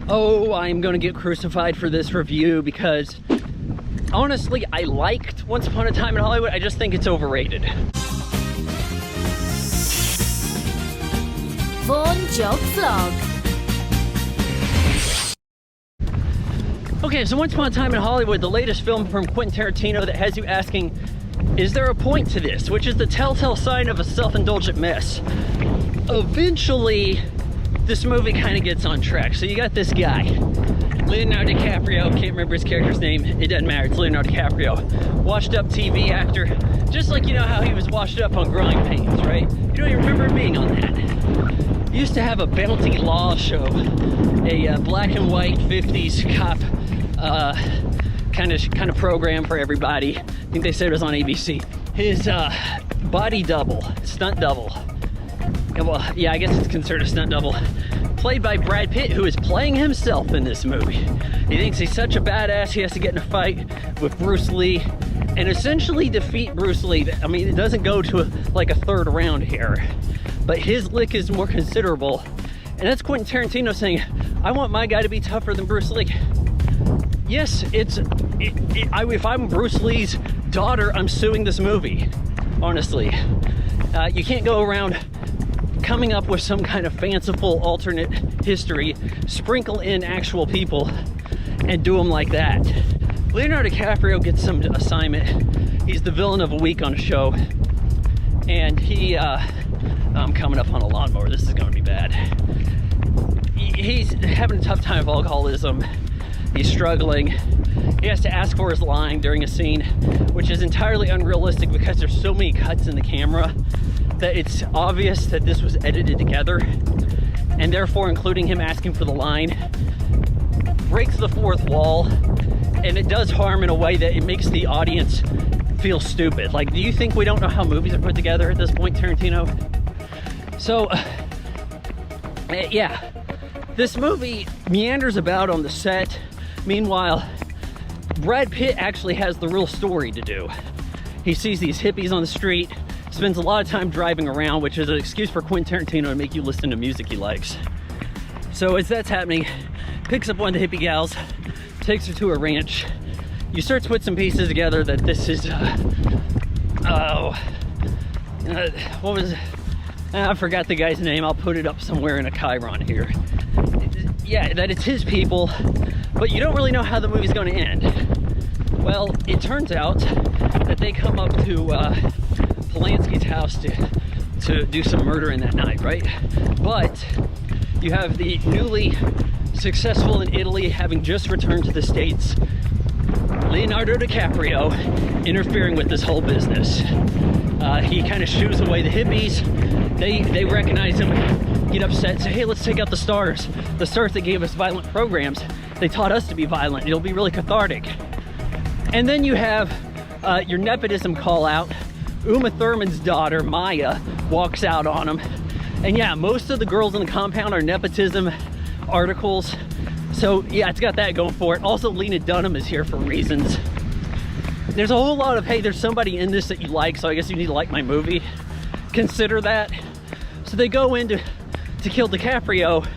Oh, I'm gonna get crucified for this review because honestly, I liked Once Upon a Time in Hollywood. I just think it's overrated. Vaughan Jog Vlog. Okay, so Once Upon a Time in Hollywood, the latest film from Quentin Tarantino that has you asking, is there a point to this? Which is the telltale sign of a self-indulgent mess. Eventually, this movie kind of gets on track. So you got this guy, Leonardo DiCaprio, can't remember his character's name, it doesn't matter, it's Leonardo DiCaprio. Washed up TV actor, just like you know how he was washed up on Growing Pains, right? You don't even remember being on that. He used to have a bounty law show, a black and white 50s cop kind of program for everybody. I think they said it was on ABC. His body double, stunt double, well, yeah, I guess it's considered a stunt double, played by Brad Pitt, who is playing himself in this movie. He thinks he's such a badass, he has to get in a fight with Bruce Lee and essentially defeat Bruce Lee. I mean, it doesn't go to like a third round here, but his lick is more considerable. And that's Quentin Tarantino saying, I want my guy to be tougher than Bruce Lee. Yes, if I'm Bruce Lee's daughter, I'm suing this movie, honestly. You can't go around coming up with some kind of fanciful alternate history, sprinkle in actual people, and do them like that. Leonardo DiCaprio gets some assignment. He's the villain of a week on a show, and I'm coming up on a lawnmower. This is going to be bad. He's having a tough time with alcoholism. He's struggling. He has to ask for his line during a scene, which is entirely unrealistic because there's so many cuts in the camera that it's obvious that this was edited together, and therefore including him asking for the line breaks the fourth wall, and it does harm in a way that it makes the audience feel stupid. Like, do you think we don't know how movies are put together at this point, Tarantino? So, yeah, this movie meanders about on the set. Meanwhile, Brad Pitt actually has the real story to do. He sees these hippies on the street, spends a lot of time driving around, which is an excuse for Quentin Tarantino to make you listen to music he likes. So as that's happening, picks up one of the hippie gals, takes her to a ranch. You start to put some pieces together that this is, what was it? I forgot the guy's name. I'll put it up somewhere in a chyron here. Yeah, that it's his people, but you don't really know how the movie's going to end. Well, it turns out that they come up to Polanski's house to do some murdering that night, right? But you have the newly successful in Italy, having just returned to the States, Leonardo DiCaprio interfering with this whole business. He kind of shoos away the hippies. They recognize him, get upset, say, hey, let's take out the stars. The stars that gave us violent programs. They taught us to be violent. It'll be really cathartic. And then you have your nepotism call out. Uma Thurman's daughter, Maya, walks out on him. And yeah, most of the girls in the compound are nepotism articles. So yeah, it's got that going for it. Also, Lena Dunham is here for reasons. There's a whole lot of, hey, there's somebody in this that you like, so I guess you need to like my movie. Consider that. So they go in to kill DiCaprio,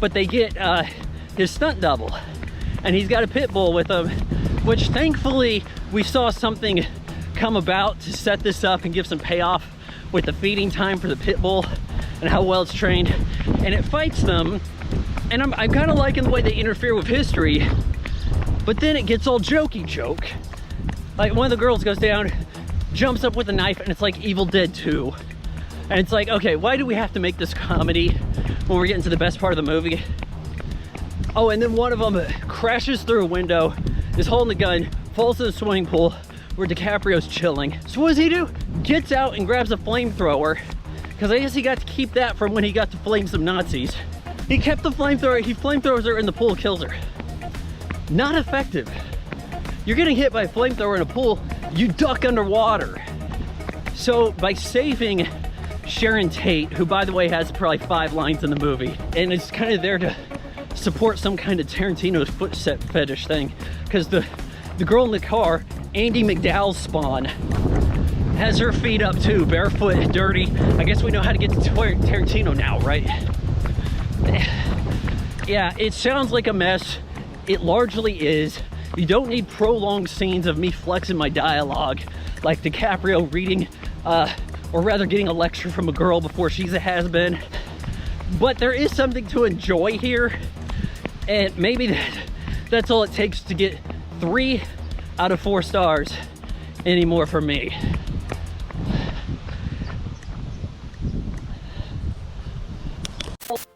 but they get his stunt double. And he's got a pit bull with him, which thankfully we saw something come about to set this up and give some payoff with the feeding time for the pit bull and how well it's trained. And it fights them. And I'm kind of liking the way they interfere with history, but then it gets all jokey joke. Like one of the girls goes down, jumps up with a knife, and it's like Evil Dead 2. And it's like, okay, why do we have to make this comedy when we're getting to the best part of the movie? Oh, and then one of them crashes through a window, is holding the gun, falls in the swimming pool where DiCaprio's chilling. So what does he do? Gets out and grabs a flamethrower, because I guess he got to keep that from when he got to flame some Nazis. He kept the flamethrower, he flamethrowers her in the pool, kills her. Not effective. You're getting hit by a flamethrower in a pool, you duck underwater. So by saving Sharon Tate, who by the way has probably 5 lines in the movie, and it's kind of there to support some kind of Tarantino's footset fetish thing, because the girl in the car, Andie MacDowell's spawn, has her feet up too, barefoot, dirty. I guess we know how to get to Tarantino now, right? Yeah, it sounds like a mess. It largely is. You don't need prolonged scenes of me flexing my dialogue like DiCaprio reading, or rather getting a lecture from a girl before she's a has-been. But there is something to enjoy here, and maybe that's all it takes to get 3 out of 4 stars anymore from me.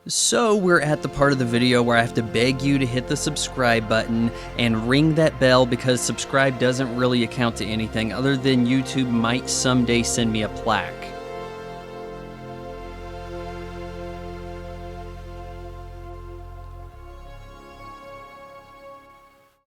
So we're at the part of the video where I have to beg you to hit the subscribe button and ring that bell, because subscribe doesn't really account to anything other than YouTube might someday send me a plaque.